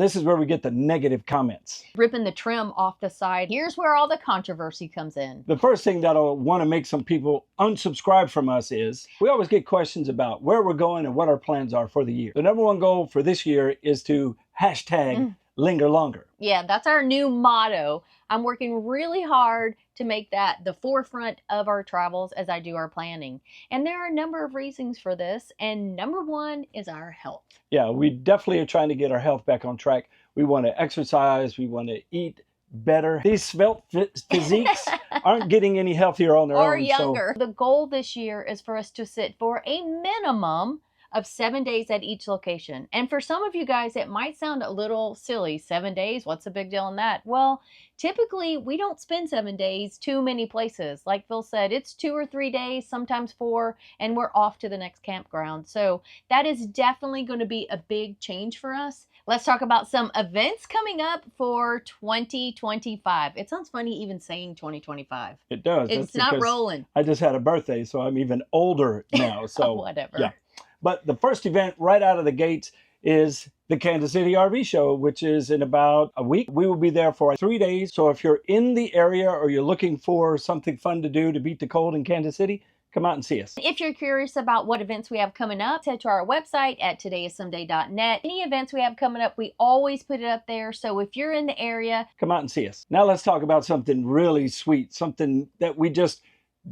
This is where we get the negative comments. Ripping the trim off the side. Here's where all the controversy comes in. The first thing that'll want to make some people unsubscribe from us is we always get questions about where we're going and what our plans are for the year. The number one goal for this year is to hashtag linger longer. Yeah, that's our new motto. I'm working really hard to make that the forefront of our travels as I do our planning. And there are a number of reasons for this. And number one is our health. Yeah, we definitely are trying to get our health back on track. We want to exercise. We want to eat better. These svelte physiques aren't getting any healthier on their own. Or younger. So the goal this year is for us to sit for a minimum of 7 days at each location. And for some of you guys, it might sound a little silly. 7 days, what's the big deal in that? Well, typically we don't spend 7 days too many places. Like Phil said, it's 2 or 3 days, sometimes 4, and we're off to the next campground. So that is definitely going to be a big change for us. Let's talk about some events coming up for 2025. It sounds funny even saying 2025. It does. It's not rolling. I just had a birthday, so I'm even older now. So whatever. Yeah. But the first event right out of the gates is the Kansas City RV Show, which is in about a week. We will be there for 3 days. So if you're in the area or you're looking for something fun to do to beat the cold in Kansas City, come out and see us. If you're curious about what events we have coming up, head to our website at todayissomeday.net. Any events we have coming up, we always put it up there. So if you're in the area, come out and see us. Now let's talk about something really sweet, something that we just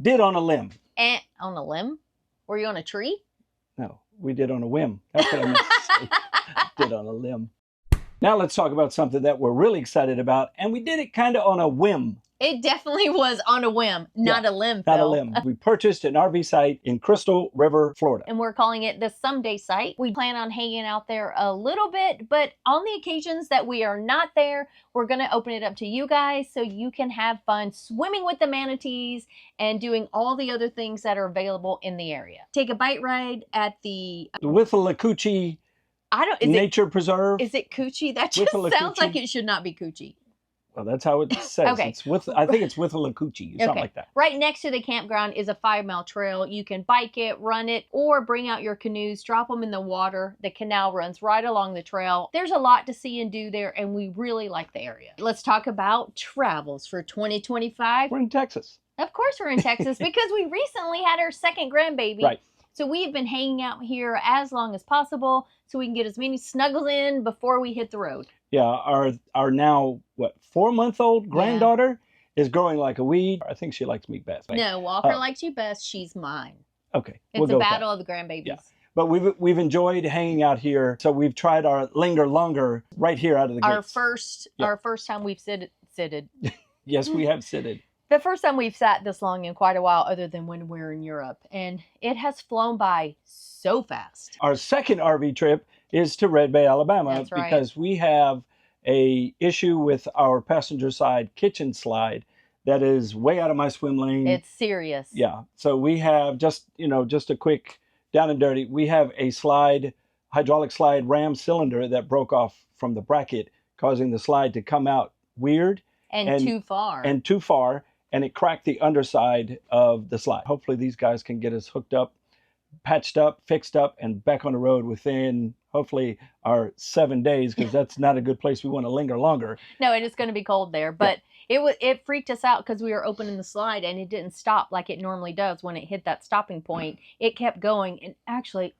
did on a limb. On a limb? Were you on a tree? No, we did on a whim. That's what I meant to say. Did on a limb. Now let's talk about something that we're really excited about, and we did it kind of on a whim. It definitely was on a whim, not a limb, Phil. Not a limb. We purchased an RV site in Crystal River, Florida. And we're calling it the Someday site. We plan on hanging out there a little bit, but on the occasions that we are not there, we're going to open it up to you guys so you can have fun swimming with the manatees and doing all the other things that are available in the area. Take a bike ride at the Withlacoochee Nature Preserve. Is it Coochie? That just sounds like it should not be Coochie. Well, that's how it says. Okay. I think it's Withlacoochee, something like that. Right next to the campground is a 5-mile trail. You can bike it, run it, or bring out your canoes, drop them in the water. The canal runs right along the trail. There's a lot to see and do there, and we really like the area. Let's talk about travels for 2025. We're in Texas. Of course we're in Texas because we recently had our second grandbaby. Right. So we've been hanging out here as long as possible so we can get as many snuggles in before we hit the road. Yeah, our now, 4-month-old granddaughter is growing like a weed. I think she likes me best. No, Walker likes you best. She's mine. Okay. It's a battle of the grandbabies. Yeah. But we've enjoyed hanging out here. So we've tried our linger longer right here out of the gates. Our first time we've sitted. Yes, we have sitted. The first time we've sat this long in quite a while, other than when we're in Europe. And it has flown by so fast. Our second RV trip is to Red Bay, Alabama. That's right. Because we have a issue with our passenger side kitchen slide that is way out of my swim lane. It's serious. Yeah. So we have just a quick down and dirty. We have a hydraulic slide ram cylinder that broke off from the bracket, causing the slide to come out weird. And too far. And it cracked the underside of the slide. Hopefully these guys can get us hooked up, patched up, fixed up, and back on the road within, hopefully, our 7 days, because that's not a good place we want to linger longer. No, it is going to be cold there. But it freaked us out because we were opening the slide and it didn't stop like it normally does when it hit that stopping point. It kept going and actually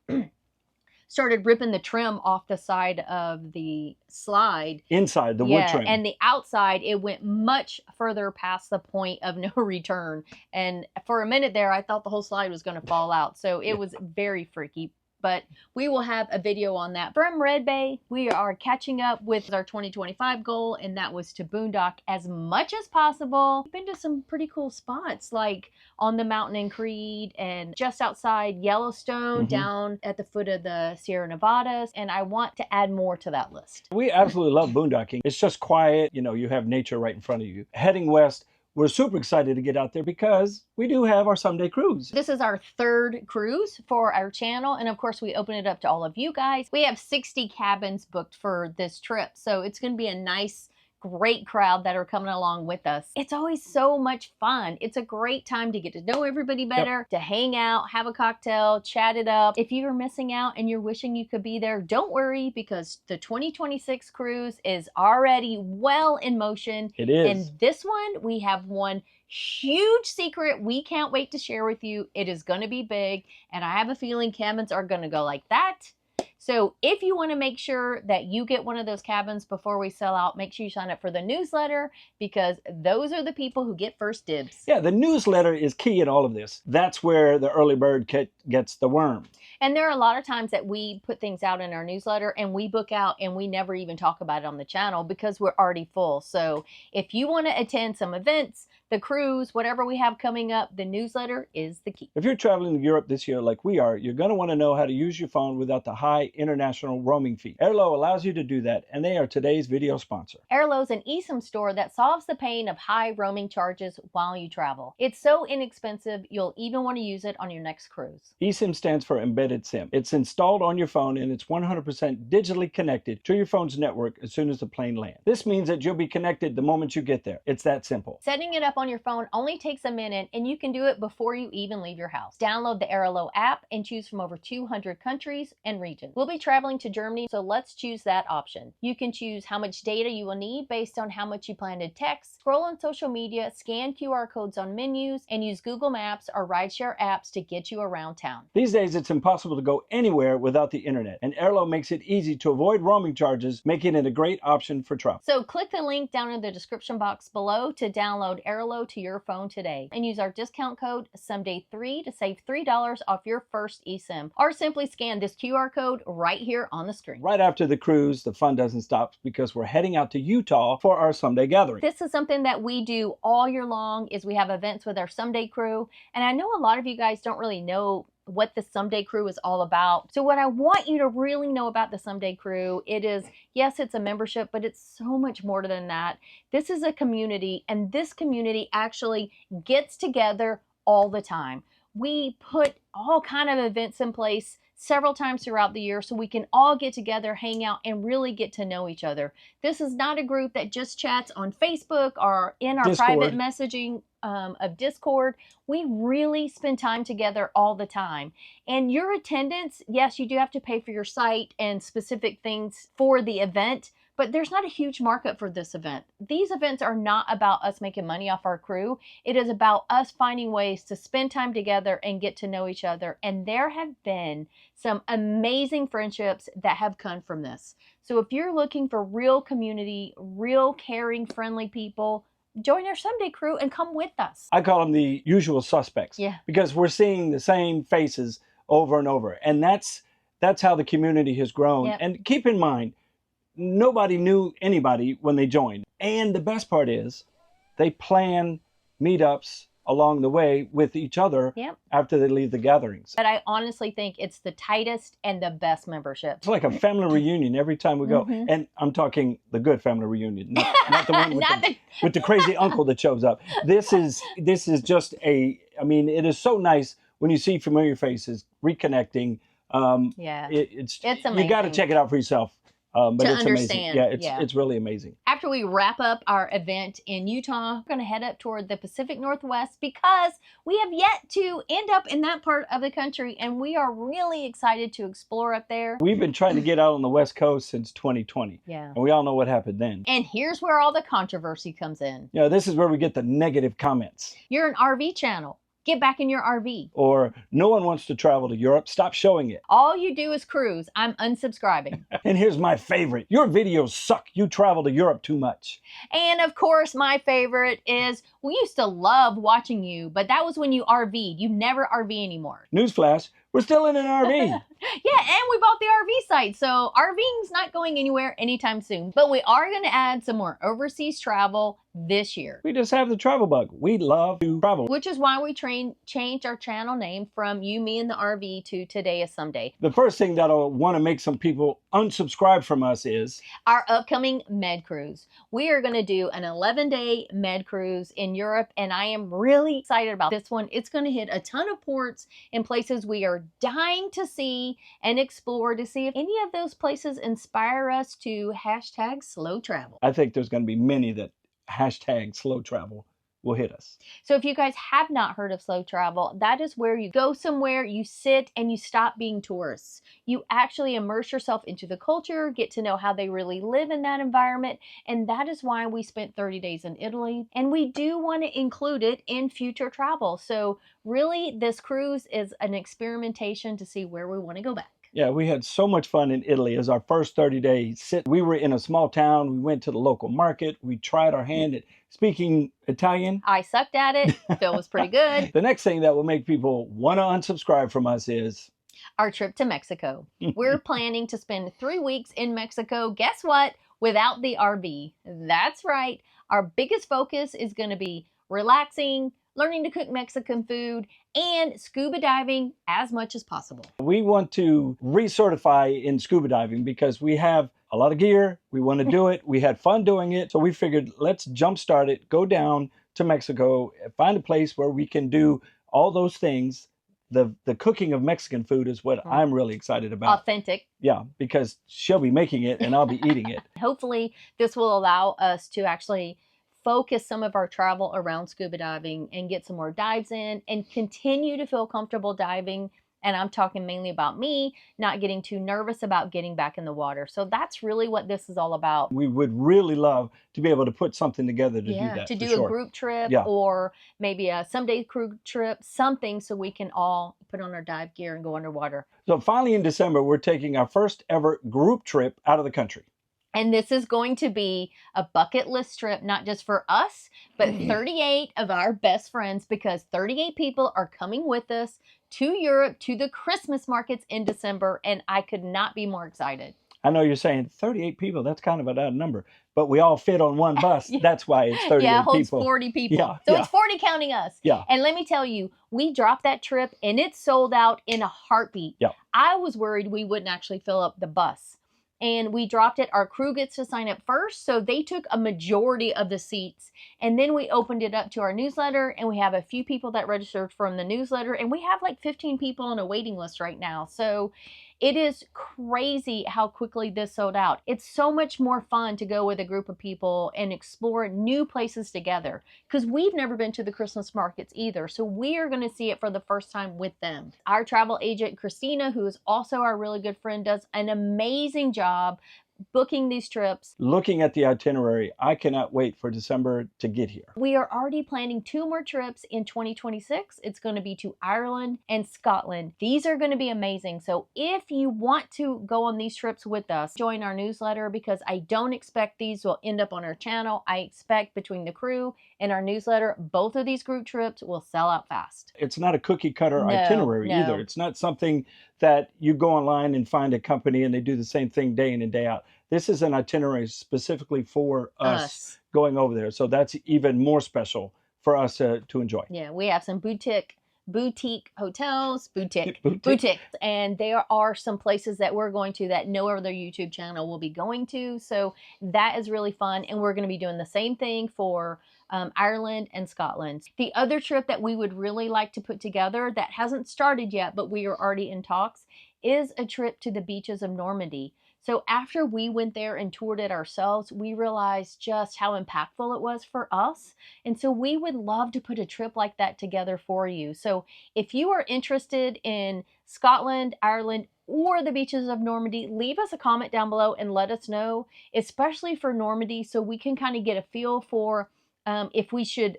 started ripping the trim off the side of the slide. Inside the wood trim. And the outside, it went much further past the point of no return. And for a minute there, I thought the whole slide was going to fall out. So it was very freaky. But we will have a video on that. From Red Bay, we are catching up with our 2025 goal, and that was to boondock as much as possible. We've been to some pretty cool spots, like on the mountain in Creed and just outside Yellowstone, down at the foot of the Sierra Nevadas, and I want to add more to that list. We absolutely love boondocking. It's just quiet. You have nature right in front of you. Heading west, we're super excited to get out there because we do have our Someday cruise. This is our third cruise for our channel. And of course, we open it up to all of you guys. We have 60 cabins booked for this trip. So it's going to be a nice great crowd that are coming along with us. It's always so much fun. It's a great time to get to know everybody better, to hang out, have a cocktail, chat it up. If you are missing out and you're wishing you could be there, don't worry, because the 2026 cruise is already well in motion. It is. And this one, we have one huge secret we can't wait to share with you. It is going to be big, and I have a feeling cabins are going to go like that. So if you want to make sure that you get one of those cabins before we sell out, make sure you sign up for the newsletter, because those are the people who get first dibs. Yeah, the newsletter is key in all of this. That's where the early bird gets the worm. And there are a lot of times that we put things out in our newsletter and we book out and we never even talk about it on the channel because we're already full. So if you want to attend some events, the cruise, whatever we have coming up, the newsletter is the key. If you're traveling to Europe this year like we are, you're going to want to know how to use your phone without the high international roaming fee. Airlo allows you to do that, and they are today's video sponsor. Airlo is an eSIM store that solves the pain of high roaming charges while you travel. It's so inexpensive, you'll even want to use it on your next cruise. eSIM stands for Embedded SIM. It's installed on your phone, and it's 100% digitally connected to your phone's network as soon as the plane lands. This means that you'll be connected the moment you get there. It's that simple. Setting it up on your phone only takes a minute, and you can do it before you even leave your house. Download the Airlo app and choose from over 200 countries and regions. We'll be traveling to Germany, so let's choose that option. You can choose how much data you will need based on how much you plan to text, scroll on social media, scan QR codes on menus, and use Google Maps or rideshare apps to get you around town. These days, it's impossible to go anywhere without the internet, and Airlo makes it easy to avoid roaming charges, making it a great option for travel. So click the link down in the description box below to download Airlo to your phone today, and use our discount code SOMEDAY3 to save $3 off your first eSIM, or simply scan this QR code right here on the screen. Right after the cruise, the fun doesn't stop because we're heading out to Utah for our Someday gathering. This is something that we do all year long, is we have events with our Someday crew, and I know a lot of you guys don't really know what the Someday crew is all about. So what I want you to really know about the Someday crew, it is, yes, it's a membership, but it's so much more than that. This is a community, and this community actually gets together all the time. We put all kind of events in place several times throughout the year so we can all get together, hang out, and really get to know each other. This is not a group that just chats on Facebook or in our private messaging of Discord. We really spend time together all the time. And your attendance, yes, you do have to pay for your site and specific things for the event, but there's not a huge market for this event. These events are not about us making money off our crew. It is about us finding ways to spend time together and get to know each other. And there have been some amazing friendships that have come from this. So if you're looking for real community, real caring, friendly people, join our Someday crew and come with us. I call them the usual suspects. Yeah. Because we're seeing the same faces over and over. And that's how the community has grown. Yep. And keep in mind, nobody knew anybody when they joined. And the best part is they plan meetups along the way with each other after they leave the gatherings. But I honestly think it's the tightest and the best membership. It's like a family reunion every time we go. And I'm talking the good family reunion, not the one with the crazy uncle that shows up. This is just I mean, it is so nice when you see familiar faces reconnecting. It's amazing. You got to check it out for yourself. But it's amazing. Yeah, it's really amazing. After we wrap up our event in Utah, we're going to head up toward the Pacific Northwest because we have yet to end up in that part of the country, and we are really excited to explore up there. We've been trying to get out on the West Coast since 2020. Yeah. And we all know what happened then. And here's where all the controversy comes in. Yeah, this is where we get the negative comments. You're an RV channel. Get back in your RV. Or no one wants to travel to Europe. Stop showing it. All you do is cruise. I'm unsubscribing. And here's my favorite. Your videos suck. You travel to Europe too much. And of course, my favorite is, we used to love watching you, but that was when you RV'd. You never RV anymore. Newsflash, we're still in an RV. Yeah, and we bought the RV site, so RVing's not going anywhere anytime soon. But we are going to add some more overseas travel this year. We just have the travel bug. We love to travel. Which is why we changed our channel name from You, Me, and the RV to Today is Someday. The first thing that'll want to make some people unsubscribe from us is our upcoming med cruise. We are going to do an 11-day med cruise in Europe, and I am really excited about this one. It's going to hit a ton of ports and places we are dying to see and explore to see if any of those places inspire us to hashtag slow travel. I think there's going to be many that hashtag slow travel will hit us. So if you guys have not heard of slow travel, that is where you go somewhere, you sit, and you stop being tourists. You actually immerse yourself into the culture, get to know how they really live in that environment, and that is why we spent 30 days in Italy, and we do want to include it in future travel. So really, this cruise is an experimentation to see where we want to go back. Yeah, we had so much fun in Italy as our first 30-day sit. We were in a small town. We went to the local market. We tried our hand at speaking Italian. I sucked at it. Phil was pretty good. The next thing that will make people want to unsubscribe from us is our trip to Mexico. We're planning to spend 3 weeks in Mexico. Guess what? Without the RV. That's right. Our biggest focus is going to be relaxing, learning to cook Mexican food, and scuba diving as much as possible. We want to recertify in scuba diving because we have a lot of gear. We want to do it. We had fun doing it. So we figured let's jumpstart it, go down to Mexico, find a place where we can do all those things. The cooking of Mexican food is what I'm really excited about. Authentic. Yeah, because she'll be making it and I'll be eating it. Hopefully this will allow us to actually focus some of our travel around scuba diving and get some more dives in and continue to feel comfortable diving. And I'm talking mainly about me, not getting too nervous about getting back in the water. So that's really what this is all about. We would really love to be able to put something together to do that. To do a group trip or maybe a someday crew trip, something so we can all put on our dive gear and go underwater. So finally in December, we're taking our first ever group trip out of the country. And this is going to be a bucket list trip, not just for us, but 38 of our best friends, because 38 people are coming with us to Europe, to the Christmas markets in December, and I could not be more excited. I know you're saying 38 people, that's kind of an odd number, but we all fit on one bus. That's why it's 38 people. Yeah, it holds 40 people. It's 40 counting us. Yeah. And let me tell you, we dropped that trip and it sold out in a heartbeat. Yeah. I was worried we wouldn't actually fill up the bus. And we dropped it. Our crew gets to sign up first. So they took a majority of the seats. And then we opened it up to our newsletter. And we have a few people that registered from the newsletter. And we have like 15 people on a waiting list right now. So it is crazy how quickly this sold out. It's so much more fun to go with a group of people and explore new places together. Because we've never been to the Christmas markets either. So we are going to see it for the first time with them. Our travel agent, Christina, who is also our really good friend, does an amazing job booking these trips. Looking at the itinerary, I cannot wait for December to get here. We are already planning 2 more trips in 2026. It's going to be to Ireland and Scotland. These are going to be amazing. So if you want to go on these trips with us, join our newsletter, because I don't expect these will end up on our channel. I expect between the crew and our newsletter, both of these group trips will sell out fast. It's not a cookie cutter itinerary either. It's not something that you go online and find a company and they do the same thing day in and day out. This is an itinerary specifically for us going over there. So that's even more special for us to enjoy. Yeah, we have some boutique hotels, boutique. And there are some places that we're going to that no other YouTube channel will be going to. So that is really fun. And we're going to be doing the same thing for Ireland and Scotland. The other trip that we would really like to put together that hasn't started yet, but we are already in talks, is a trip to the beaches of Normandy. So after we went there and toured it ourselves, we realized just how impactful it was for us. And so we would love to put a trip like that together for you. So if you are interested in Scotland, Ireland, or the beaches of Normandy, leave us a comment down below and let us know, especially for Normandy, so we can kind of get a feel for if we should,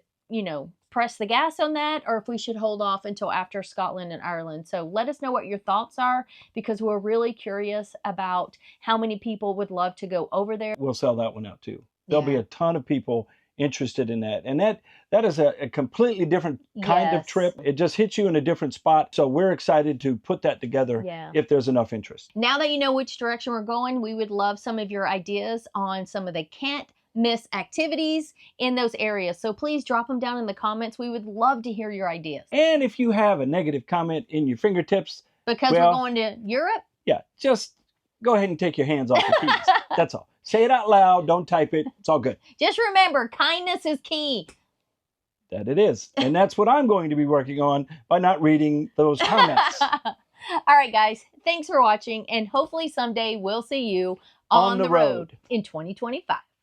press the gas on that, or if we should hold off until after Scotland and Ireland. So let us know what your thoughts are, because we're really curious about how many people would love to go over there. We'll sell that one out too. There'll be a ton of people interested in that. And that is a completely different kind of trip. It just hits you in a different spot. So we're excited to put that together if there's enough interest. Now that you know which direction we're going, we would love some of your ideas on some of the can't miss activities in those areas. So please drop them down in the comments. We would love to hear your ideas. And if you have a negative comment in your fingertips, Because we're going to Europe? Yeah, just go ahead and take your hands off the keys. That's all. Say it out loud. Don't type it. It's all good. Just remember, kindness is key. That it is. And that's what I'm going to be working on by not reading those comments. All right, guys. Thanks for watching. And hopefully someday we'll see you on the road in 2025.